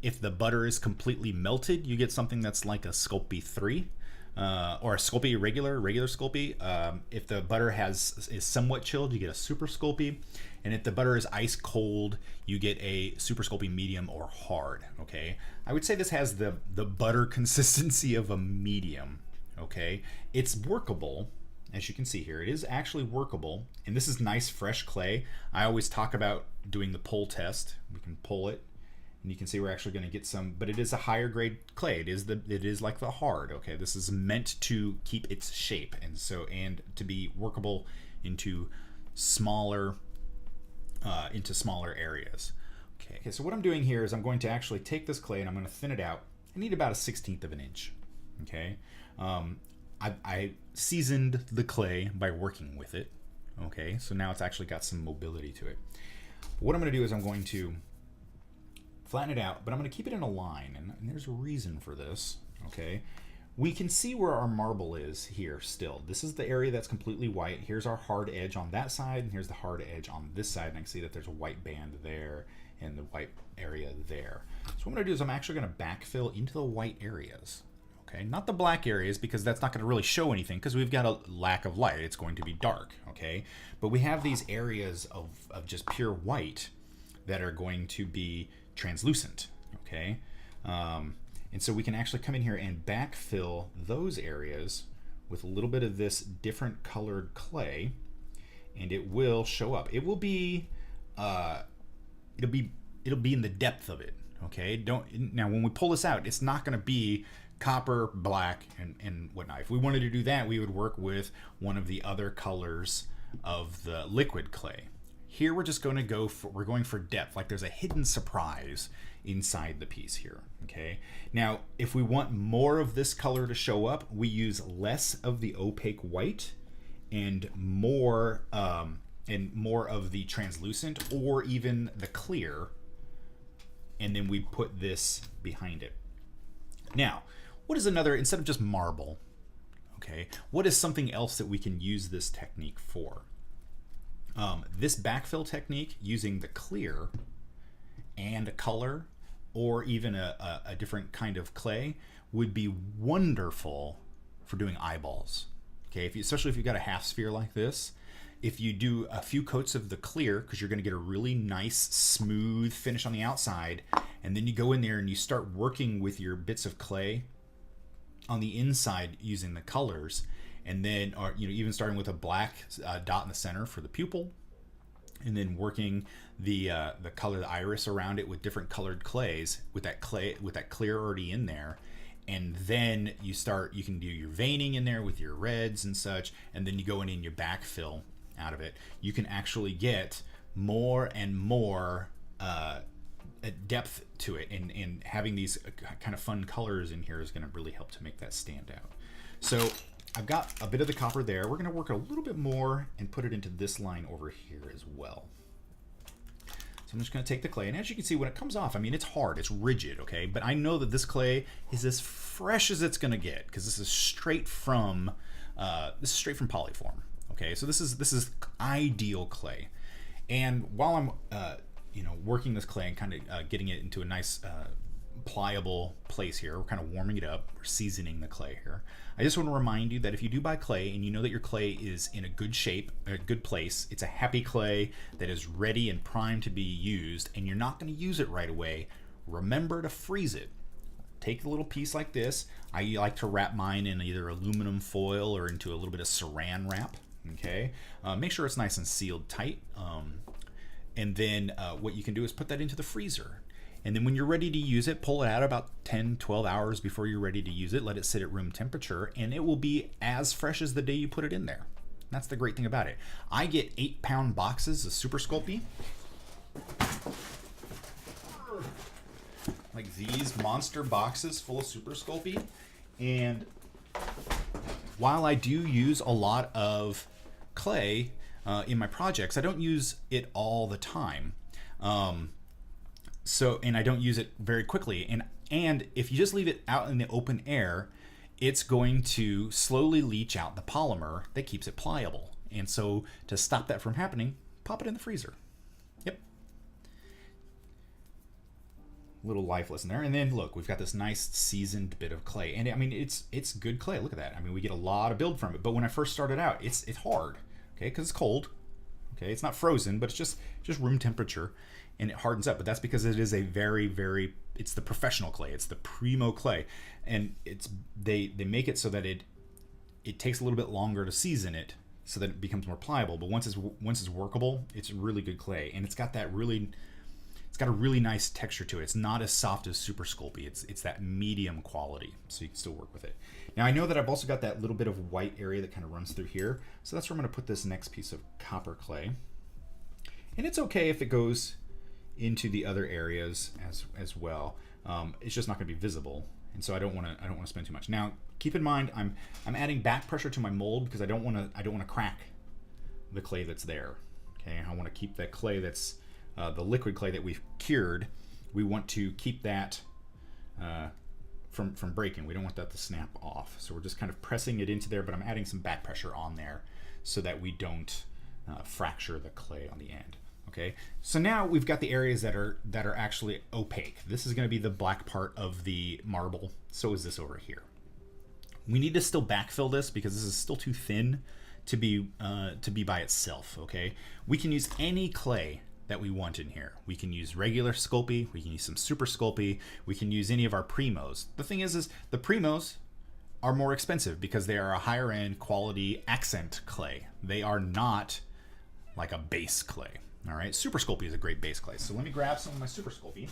If the butter is completely melted, you get something that's like a Sculpey 3. Or a Sculpey regular Sculpey. If the butter is somewhat chilled, you get a Super Sculpey, and if the butter is ice cold, you get a Super Sculpey medium or hard. Okay, I would say this has the butter consistency of a medium. Okay, it's workable, as you can see here. It is actually workable, and this is nice fresh clay. I always talk about doing the pull test. We can pull it, and you can see we're actually going to get some, but it is a higher grade clay. It is like the hard. Okay, this is meant to keep its shape, and to be workable into smaller areas. Okay, so what I'm doing here is I'm going to actually take this clay and I'm going to thin it out. I need about a 1/16 of an inch. Okay, I seasoned the clay by working with it. Okay, so now it's actually got some mobility to it. What I'm going to do is I'm going to flatten it out, but I'm going to keep it in a line, and there's a reason for this. Okay, we can see where our marble is here still. This is the area that's completely white. Here's our hard edge on that side, and here's the hard edge on this side, and I can see that there's a white band there and the white area there. So what I'm going to do is I'm actually going to backfill into the white areas. Okay, not the black areas, because that's not going to really show anything because we've got a lack of light. It's going to be dark. Okay, but we have these areas of just pure white that are going to be translucent. Okay, and so we can actually come in here and backfill those areas with a little bit of this different colored clay, and it will show up. It will be it'll be in the depth of it. Okay, now when we pull this out, it's not going to be copper, black, and whatnot. If we wanted to do that, we would work with one of the other colors of the liquid clay. Here we're just going to we're going for depth, like there's a hidden surprise inside the piece here. Okay, now if we want more of this color to show up, we use less of the opaque white and more and more of the translucent or even the clear, and then we put this behind it. Now, what is another, instead of just marble, okay, what is something else that we can use this technique for? This backfill technique using the clear and a color or even a different kind of clay would be wonderful for doing eyeballs. Okay, especially if you've got a half sphere like this, if you do a few coats of the clear, because you're going to get a really nice smooth finish on the outside, and then you go in there and you start working with your bits of clay on the inside using the colors, and then even starting with a black dot in the center for the pupil, and then working the color, the iris around it with different colored clays with that clear already in there. And then you can do your veining in there with your reds and such, and then you go in and you backfill out of it. You can actually get more and more depth to it, and having these kind of fun colors in here is going to really help to make that stand out. So I've got a bit of the copper there. We're going to work a little bit more and put it into this line over here as well. So I'm just going to take the clay, and as you can see, when it comes off, I mean, it's hard, it's rigid, okay? But I know that this clay is as fresh as it's going to get, because this is straight from Polyform, okay? So this is ideal clay. And while I'm working this clay and kind of getting it into a nice pliable place here, we're kind of warming it up, we're seasoning the clay here. I just want to remind you that if you do buy clay and you know that your clay is in a good shape, a good place, it's a happy clay that is ready and primed to be used, and you're not going to use it right away, remember to freeze it. Take a little piece like this. I like to wrap mine in either aluminum foil or into a little bit of saran wrap, okay? Make sure it's nice and sealed tight. And then what you can do is put that into the freezer. And then when you're ready to use it, pull it out about 10, 12 hours before you're ready to use it. Let it sit at room temperature, and it will be as fresh as the day you put it in there. That's the great thing about it. I get 8-pound boxes of Super Sculpey. Like these monster boxes full of Super Sculpey. And while I do use a lot of clay in my projects, I don't use it all the time. And I don't use it very quickly. And if you just leave it out in the open air, it's going to slowly leach out the polymer that keeps it pliable. And so to stop that from happening, pop it in the freezer. Yep. Little life lesson there. And then look, we've got this nice seasoned bit of clay. And I mean, it's good clay. Look at that. I mean, we get a lot of build from it. But when I first started out, it's hard, okay? Because it's cold. Okay, it's not frozen, but it's just room temperature, and it hardens up. But that's because it is a it's the professional clay. It's the primo clay, and they make it so that it takes a little bit longer to season it so that it becomes more pliable. But once it's workable, it's really good clay, and it's got a really nice texture to it. It's not as soft as Super Sculpey. It's that medium quality, so you can still work with it. Now I know that I've also got that little bit of white area that kind of runs through here, so that's where I'm going to put this next piece of copper clay. And it's okay if it goes into the other areas as well. It's just not going to be visible, and so I don't want to spend too much. Now keep in mind I'm adding back pressure to my mold because I don't want to crack the clay that's there. Okay, I want to keep that clay that's the liquid clay that we've cured. We want to keep that from breaking. We don't want that to snap off. So we're just kind of pressing it into there, but I'm adding some back pressure on there so that we don't fracture the clay on the end. Okay, so now we've got the areas that are actually opaque. This is going to be the black part of the marble. So is this over here. We need to still backfill this because this is still too thin to be by itself. Okay, we can use any clay that we want in here. We can use regular Sculpey, we can use some Super Sculpey, we can use any of our primos. The thing is the primos are more expensive because they are a higher end quality accent clay. They are not like a base clay. All right, Super Sculpey is a great base clay. So let me grab some of my Super Sculpey.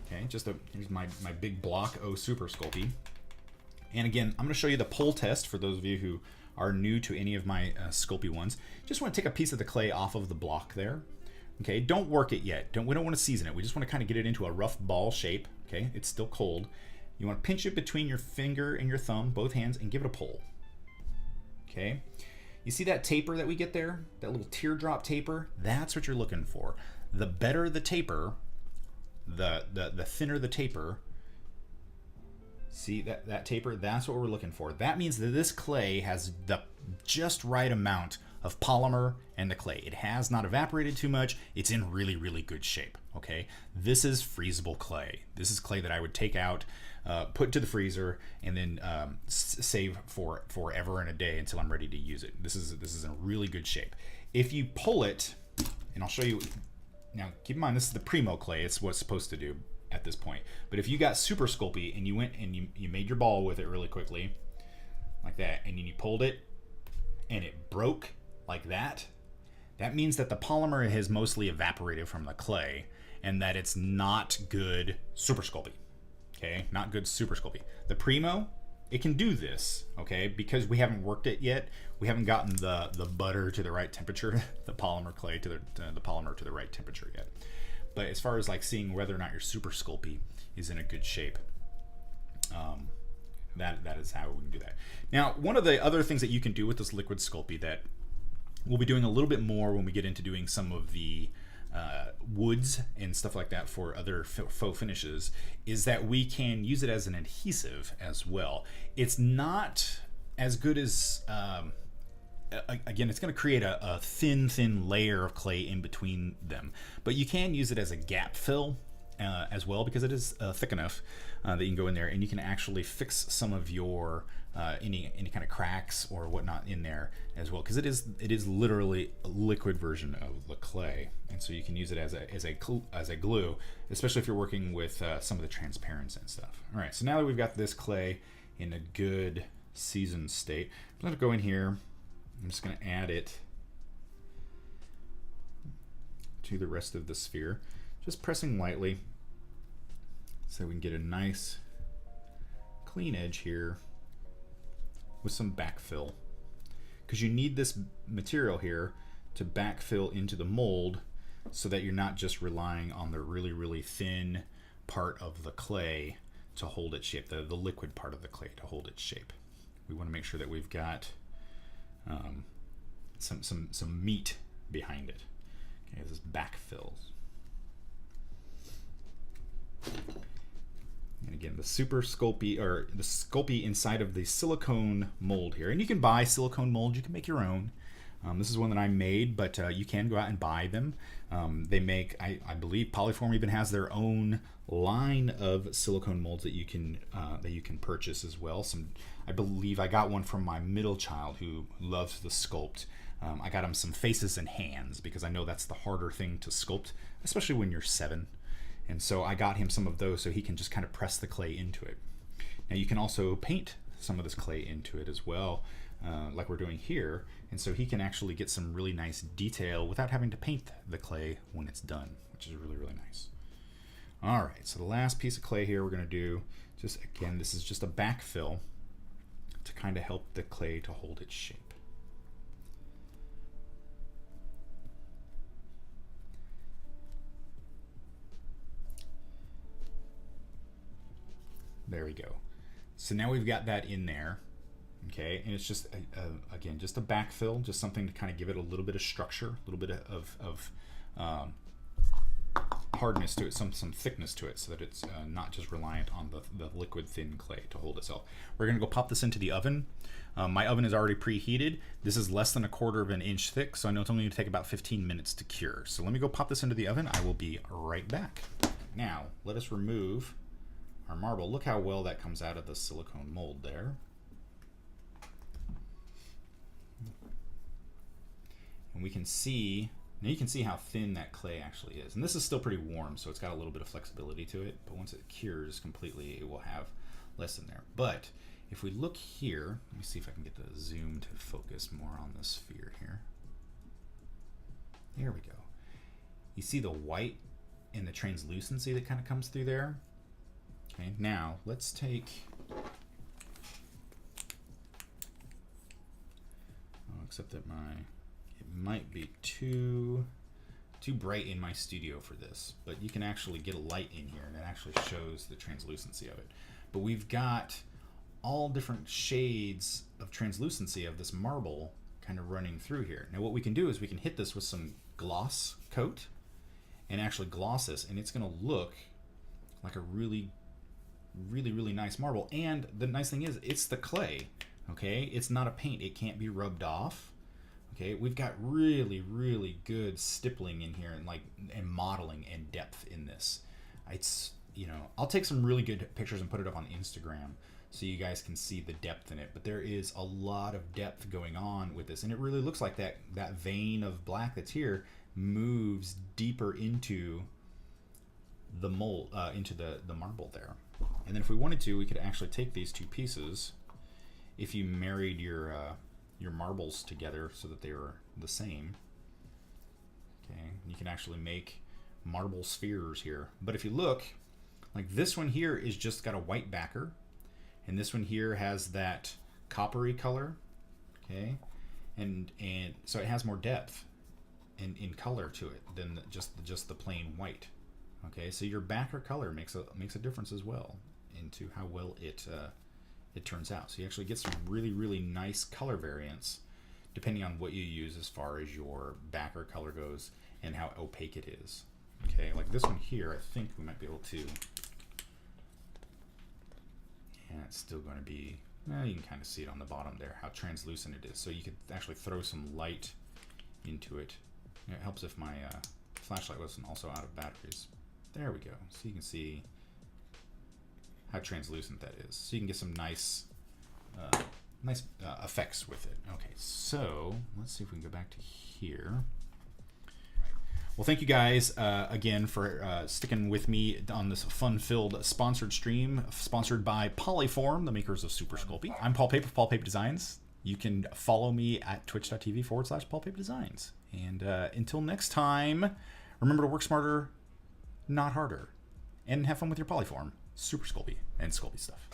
Okay, here's my big block O Super Sculpey. And again, I'm going to show you the pull test for those of you who are new to any of my Sculpey ones. Just want to take a piece of the clay off of the block there. Okay, don't work it yet. We don't want to season it. We just want to kind of get it into a rough ball shape. Okay, it's still cold. You want to pinch it between your finger and your thumb, both hands, and give it a pull. Okay? You see that taper that we get there? That little teardrop taper? That's what you're looking for. The better the taper, the thinner the taper. See that taper? That's what we're looking for. That means that this clay has the just right amount of polymer and the clay. It has not evaporated too much. It's in really, really good shape. Okay, this is freezable clay. This is clay that I would take out, put into the freezer, and then save for forever and a day until I'm ready to use it. This is in really good shape. If you pull it, and I'll show you. Now, keep in mind, this is the Primo clay. It's what it's supposed to do at this point. But if you got Super Sculpey and you went and you made your ball with it really quickly, like that, and then you pulled it, and it broke like that, that means that the polymer has mostly evaporated from the clay, and that it's not good Super Sculpey. Okay, not good Super Sculpey. The Primo, it can do this, okay, because we haven't worked it yet. We haven't gotten the butter to the right temperature, the polymer clay to the polymer to the right temperature yet. But as far as like seeing whether or not your Super Sculpey is in a good shape, that is how we can do that. Now, one of the other things that you can do with this liquid Sculpey that we'll be doing a little bit more when we get into doing some of the woods and stuff like that for other faux finishes is that we can use it as an adhesive as well. It's not as good as again, it's going to create a thin layer of clay in between them, but you can use it as a gap fill as well, because it is thick enough that you can go in there and you can actually fix some of your any kind of cracks or whatnot in there as well, because it is literally a liquid version of the clay, and so you can use it as a glue, especially if you're working with some of the transparents and stuff. All right, so now that we've got this clay in a good seasoned state, I'm going to go in here. I'm just going to add it to the rest of the sphere, just pressing lightly so we can get a nice clean edge here with some backfill, because you need this material here to backfill into the mold so that you're not just relying on the really, really thin part of the clay to hold its shape, the liquid part of the clay to hold its shape. We want to make sure that we've got some meat behind it. Okay, this is backfills. And again, the Super Sculpey, or the Sculpey inside of the silicone mold here. And you can buy silicone molds, you can make your own. This is one that I made, but you can go out and buy them. They make, I believe Polyform even has their own line of silicone molds that you can purchase as well. I believe I got one from my middle child who loves the sculpt. I got him some faces and hands because I know that's the harder thing to sculpt, especially when you're 7. And so I got him some of those so he can just kind of press the clay into it. Now you can also paint some of this clay into it as well, like we're doing here. And so he can actually get some really nice detail without having to paint the clay when it's done, which is really, really nice. All right, so the last piece of clay here we're going to do, just again, this is just a backfill to kind of help the clay to hold its shape. There we go. So now we've got that in there, okay? And it's just, again, just a backfill, just something to kind of give it a little bit of structure, a little bit of hardness to it, some thickness to it, so that it's not just reliant on the liquid thin clay to hold itself. We're gonna go pop this into the oven. My oven is already preheated. This is less than 1/4 of an inch thick, so I know it's only gonna take about 15 minutes to cure. So let me go pop this into the oven. I will be right back. Now, let us remove our marble. Look how well that comes out of the silicone mold there. And we can see, now you can see how thin that clay actually is. And this is still pretty warm, so it's got a little bit of flexibility to it, but once it cures completely, it will have less in there. But if we look here, let me see if I can get the zoom to focus more on the sphere here. There we go. You see the white and the translucency that kind of comes through there? Okay, now let's take, except that it might be too bright in my studio for this, but you can actually get a light in here and it actually shows the translucency of it. but we've got all different shades of translucency of this marble kind of running through here. Now what we can do is we can hit this with some gloss coat and actually gloss this, and it's going to look like a really nice marble. And the nice thing is it's the clay, okay? It's not a paint. It can't be rubbed off. Okay, we've got really good stippling in here, and modeling and depth in this. It's, you know, I'll take some really good pictures and put it up on Instagram so you guys can see the depth in it. But there is a lot of depth going on with this, and it really looks like that vein of black that's here moves deeper into the mold, into the marble there. And then if we wanted to, we could actually take these two pieces, if you married your marbles together so that they were the same. Okay, you can actually make marble spheres here. But if you look, like this one here is just got a white backer, and this one here has that coppery color. Okay, and so it has more depth in color to it than just the plain white. Okay, so your backer color makes a difference as well into how well it turns out. So you actually get some really nice color variance depending on what you use as far as your backer color goes and how opaque it is. Okay, like this one here, I think we might be able to, yeah, it's still going to be, well, you can kind of see it on the bottom there, how translucent it is. So you could actually throw some light into it. It helps if my flashlight wasn't also out of batteries. There we go. So you can see how translucent that is. So you can get some nice effects with it. Okay, so let's see if we can go back to here. Well, thank you guys again for sticking with me on this fun-filled sponsored stream, sponsored by Polyform, the makers of Super Sculpey. I'm Paul Pape of Paul Pape Designs. You can follow me at twitch.tv/Paul Pape Designs. And until next time, remember to work smarter, not harder, and have fun with your Polyform, Super Sculpey, and Sculpey stuff.